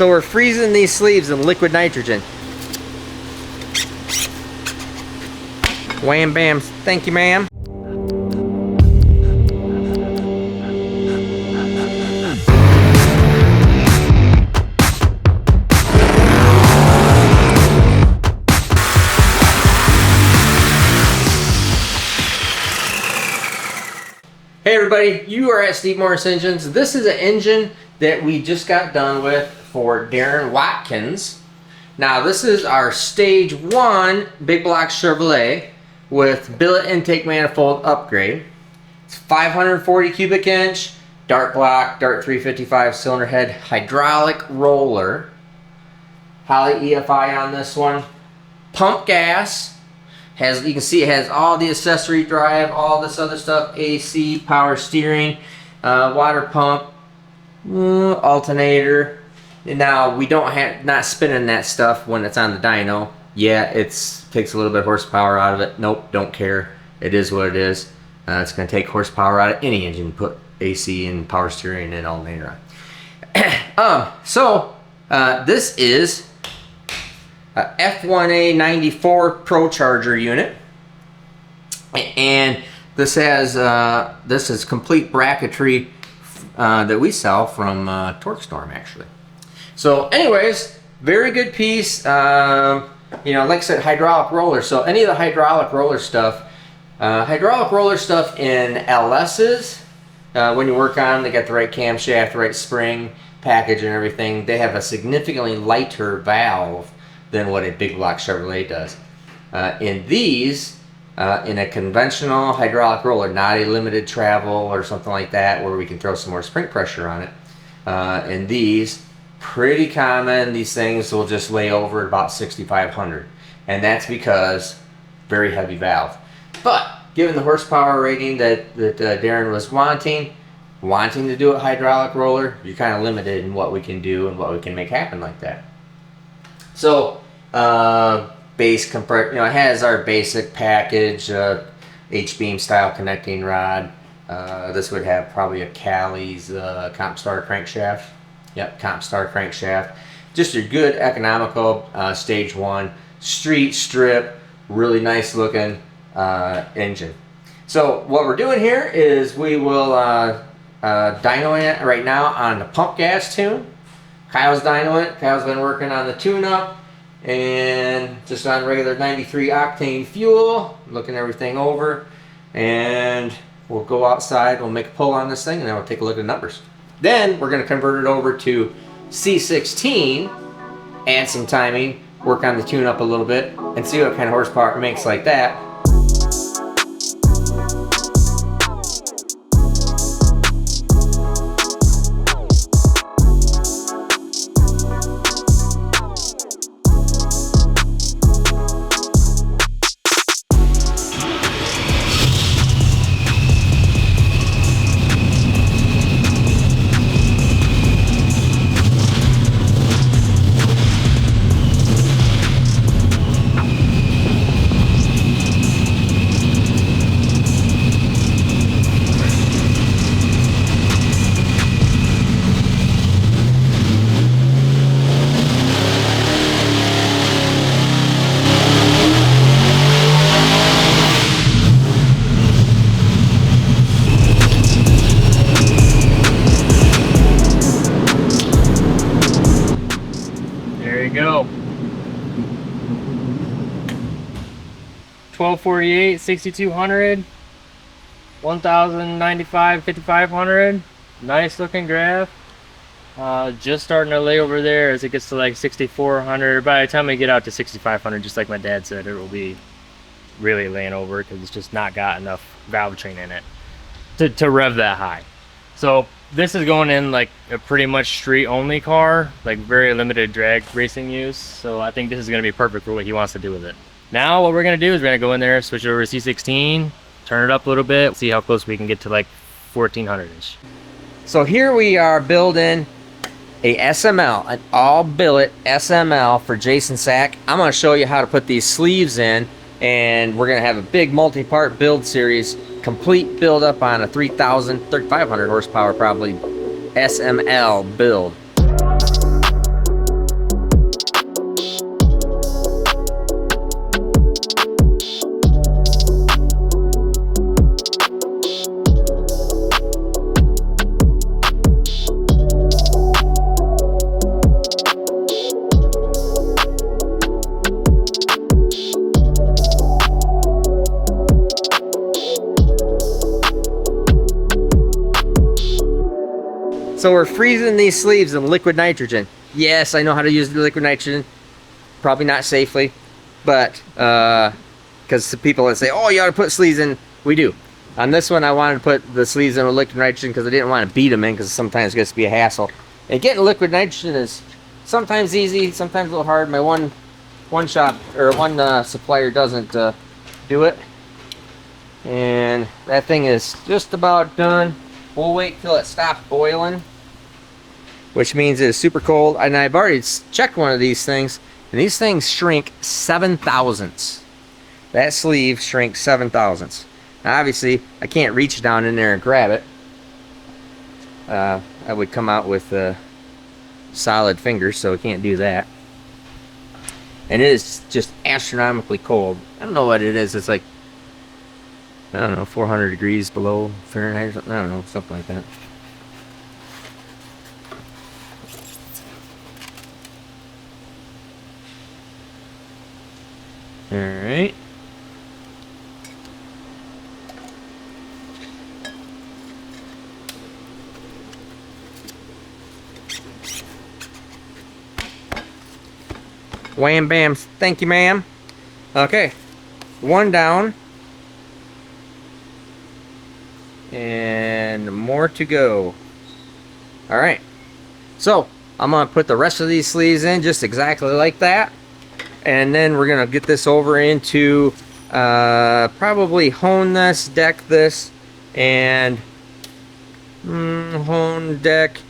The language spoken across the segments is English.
So we're freezing these sleeves in liquid nitrogen. Wham bam, thank you ma'am. Hey everybody, you are at Steve Morris Engines. This is an engine that we just got done with for Darren Watkins. Now this is our stage 1 big block Chevrolet with billet intake manifold upgrade. It's 540 cubic inch, Dart block, Dart 355 cylinder head, hydraulic roller. Holley EFI on this one. Pump gas. You can see it has all the accessory drive, all this other stuff, AC, power steering, water pump, alternator. And now we don't have, not spinning that stuff when it's on the dyno. Yeah, it takes a little bit of horsepower out of it. Nope, don't care. It is what it is. It's going to take horsepower out of any engine, put AC and power steering and alternator on. This is F1A 94 Pro Charger unit, and this is complete bracketry that we sell from Torque Storm actually. So anyways, very good piece. You know, like I said, hydraulic roller. So any of the hydraulic roller stuff in LS's, when you work on them, they got the right camshaft, the right spring package and everything. They have a significantly lighter valve than what a big block Chevrolet does. In these, in a conventional hydraulic roller, not a limited travel or something like that where we can throw some more spring pressure on it, in these, pretty common, these things will just lay over at about 6,500, and that's because very heavy valve. But given the horsepower rating that Darren was wanting to do a hydraulic roller, you're kind of limited in what we can do and what we can make happen like that. So, base compressor, you know, it has our basic package, H-beam style connecting rod. This would have probably a Cali's Compstar crankshaft. Yep, Compstar crankshaft. Just a good economical stage 1 street strip, really nice looking engine. So what we're doing here is we will dynoing it right now on the pump gas tune. Kyle's dynoing it. Kyle's been working on the tune-up and just on regular 93 octane fuel, looking everything over, and we'll go outside, we'll make a pull on this thing, and then we'll take a look at the numbers. Then we're going to convert it over to C16, add some timing, work on the tune-up a little bit, and see what kind of horsepower it makes like that. Go 1248, 6200, 1095, 5500. Nice looking graph. Just starting to lay over there as it gets to like 6400. By the time we get out to 6500, just like my dad said, it will be really laying over because it's just not got enough valve train in it to rev that high. So this is going in like a pretty much street only car, like very limited drag racing use. So I think this is going to be perfect for what he wants to do with it. Now what we're going to do is we're going to go in there, switch it over to C16, turn it up a little bit, see how close we can get to like 1400-ish. So here we are building a SML, an all billet SML for Jason Sack. I'm going to show you how to put these sleeves in, and we're going to have a big multi-part build series, complete build up on a 3,500 horsepower probably SML build. So we're freezing these sleeves in liquid nitrogen. Yes, I know how to use the liquid nitrogen. Probably not safely, but because people that say, oh, you ought to put sleeves in, we do. On this one, I wanted to put the sleeves in with liquid nitrogen because I didn't want to beat them in because sometimes it gets to be a hassle. And getting liquid nitrogen is sometimes easy, sometimes a little hard. My one supplier doesn't do it. And that thing is just about done. We'll wait till it stops boiling, which means it's super cold. And I've already checked one of these things, and these things shrink 7 thousandths. That sleeve shrinks 7 thousandths. Now obviously, I can't reach down in there and grab it. I would come out with solid fingers, so I can't do that. And it is just astronomically cold. I don't know what it is. It's like, I don't know, 400 degrees below Fahrenheit or something. I don't know, something like that. Alright. Wham bam, thank you ma'am. Okay, one down. And more to go. Alright, so I'm going to put the rest of these sleeves in just exactly like that. And then we're going to get this over into probably hone this, deck this, and hone, deck,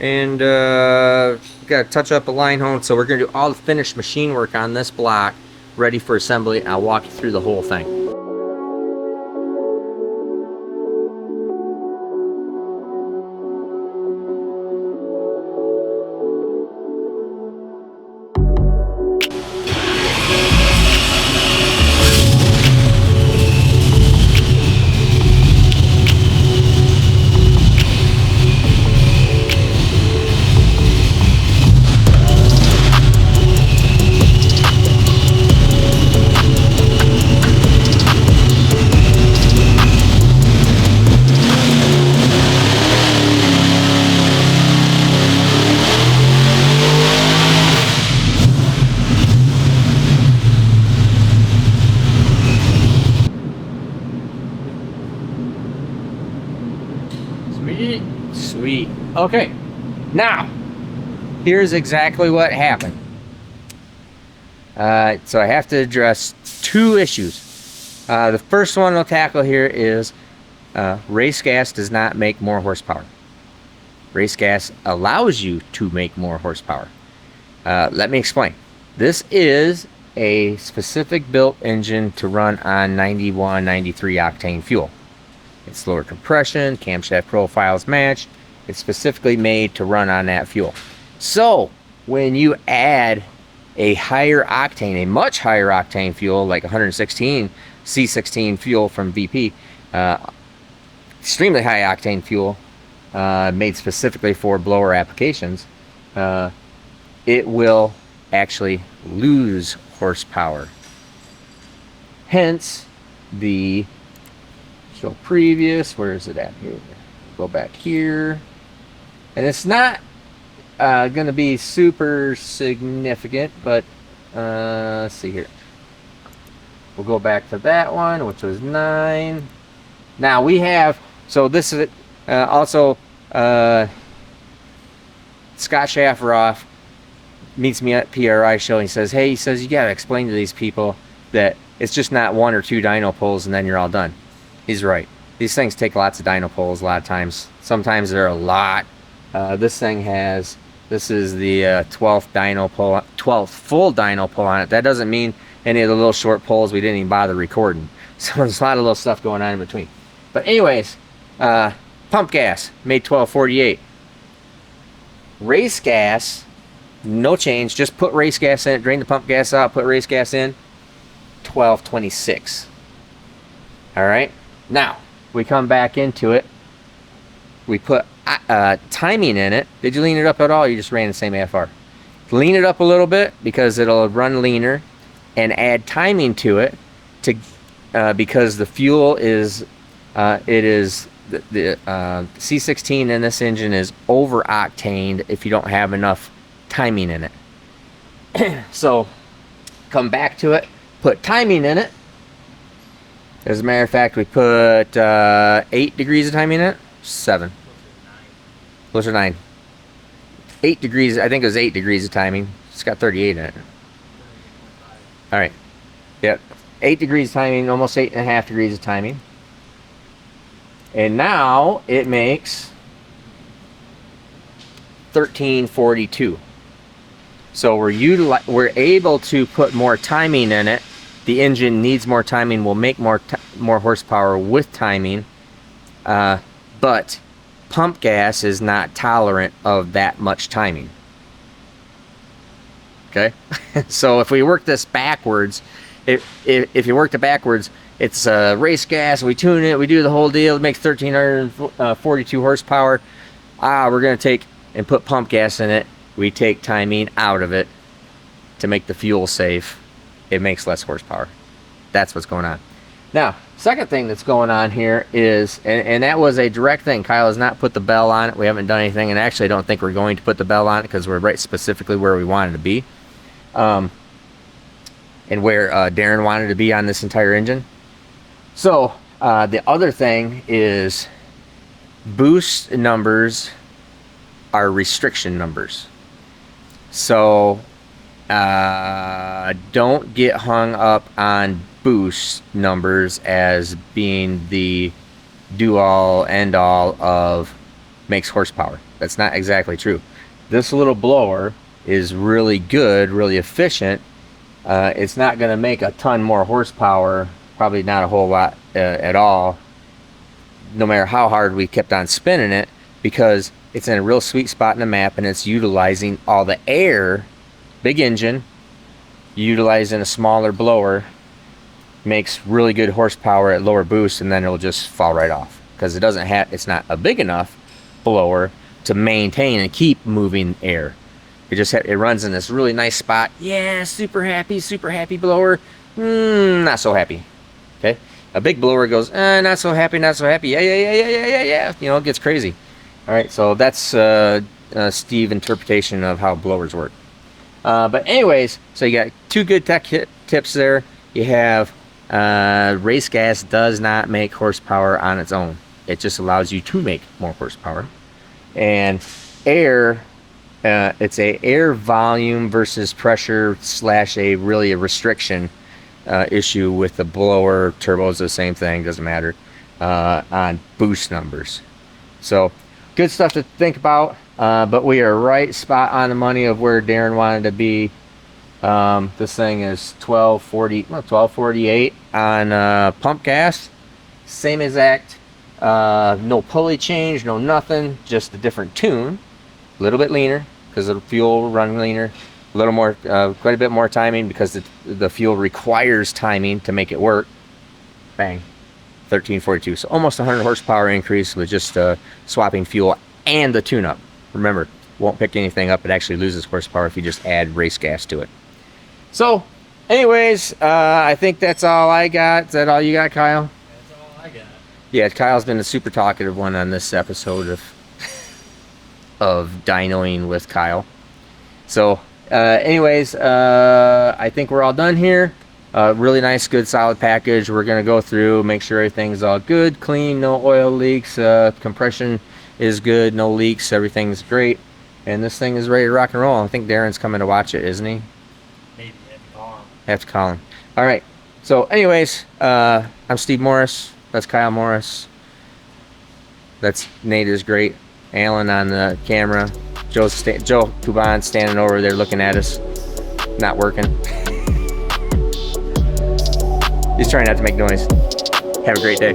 and got to touch up a line hone. So we're going to do all the finished machine work on this block ready for assembly. I'll walk you through the whole thing. Sweet. Okay, now here's exactly what happened. So I have to address two issues. The first one I'll tackle here is race gas does not make more horsepower. Race gas allows you to make more horsepower. Let me explain. This is a specific built engine to run on 91, 93 octane fuel. It's lower compression, camshaft profiles matched. It's specifically made to run on that fuel. So when you add a higher octane, a much higher octane fuel like 116 C16 fuel from VP, extremely high octane fuel made specifically for blower applications, it will actually lose horsepower. Hence the show previous, where is it at here? Go back here. And it's not going to be super significant, but let's see here. We'll go back to that one, which was 9. Now we have, so this is also Scott Schafferoff meets me at PRI show and he says, hey, he says, you got to explain to these people that it's just not 1 or 2 dyno pulls and then you're all done. He's right. These things take lots of dyno pulls a lot of times. Sometimes they're a lot. This thing has, this is the 12th dyno pull, 12th full dyno pull on it. That doesn't mean any of the little short pulls we didn't even bother recording. So there's a lot of little stuff going on in between. But anyways, pump gas, made 1248. Race gas, no change. Just put race gas in it, drain the pump gas out, put race gas in, 1226. All right. Now, we come back into it. We put timing in it. Did you lean it up at all? Or you just ran the same AFR? Lean it up a little bit because it'll run leaner, and add timing to it to because the fuel is it is the C16 in this engine is over octaned if you don't have enough timing in it. So come back to it, put timing in it. As a matter of fact, we put 8 degrees of timing in it. 7. Closer to 9. 8 degrees. I think it was 8 degrees of timing. It's got 38 in it. All right. Yep. 8 degrees of timing, almost 8.5 degrees of timing. And now it makes 1342. So we're able to put more timing in it. The engine needs more timing. We'll make more horsepower with timing. But pump gas is not tolerant of that much timing. Okay? So if we work this backwards, if you worked it backwards, it's race gas, we tune it, we do the whole deal, it makes 1342 horsepower. We're going to take and put pump gas in it. We take timing out of it to make the fuel safe. It makes less horsepower. That's what's going on. Now, second thing that's going on here is, and that was a direct thing. Kyle has not put the bell on it. We haven't done anything, and actually I don't think we're going to put the bell on it because we're right specifically where we wanted to be. And where Darren wanted to be on this entire engine. So the other thing is boost numbers are restriction numbers. So don't get hung up on boost numbers as being the do-all, end-all of makes horsepower. That's not exactly true. This little blower is really good, really efficient. It's not going to make a ton more horsepower, probably not a whole lot at all, no matter how hard we kept on spinning it, because it's in a real sweet spot in the map and it's utilizing all the air. Big engine, utilizing a smaller blower, makes really good horsepower at lower boost, and then it'll just fall right off because it's not a big enough blower to maintain and keep moving air. It runs in this really nice spot. Yeah, super happy blower. Not so happy. Okay, a big blower goes, not so happy. Yeah. You know, it gets crazy. All right, so that's Steve interpretation of how blowers work. But anyways, so you got two good tech tips there. You have race gas does not make horsepower on its own. It just allows you to make more horsepower. And air. It's a air volume versus pressure / a restriction issue with the blower. Turbo's the same thing, doesn't matter, on boost numbers. So good stuff to think about, but we are right spot on the money of where Darren wanted to be. This thing is 1248 on pump gas, same exact, no pulley change, no nothing, just a different tune, a little bit leaner because the fuel will run leaner, a little more, quite a bit more timing because the fuel requires timing to make it work. Bang, 1342. So almost 100 horsepower increase with just swapping fuel and the tune-up. Remember, won't pick anything up. It actually loses horsepower if you just add race gas to it. So, anyways, I think that's all I got. Is that all you got, Kyle? That's all I got. Yeah, Kyle's been the super talkative one on this episode of dynoing with Kyle. So, anyways, I think we're all done here. Really nice, good, solid package. We're going to go through, make sure everything's all good, clean, no oil leaks, compression is good, no leaks, everything's great. And this thing is ready to rock and roll. I think Darren's coming to watch it, isn't he? Maybe have to call him. Have to call him. All right. So, anyways, I'm Steve Morris. That's Kyle Morris. That's Nate is great. Alan on the camera. Joe Kuban standing over there looking at us. Not working. He's trying not to make noise. Have a great day.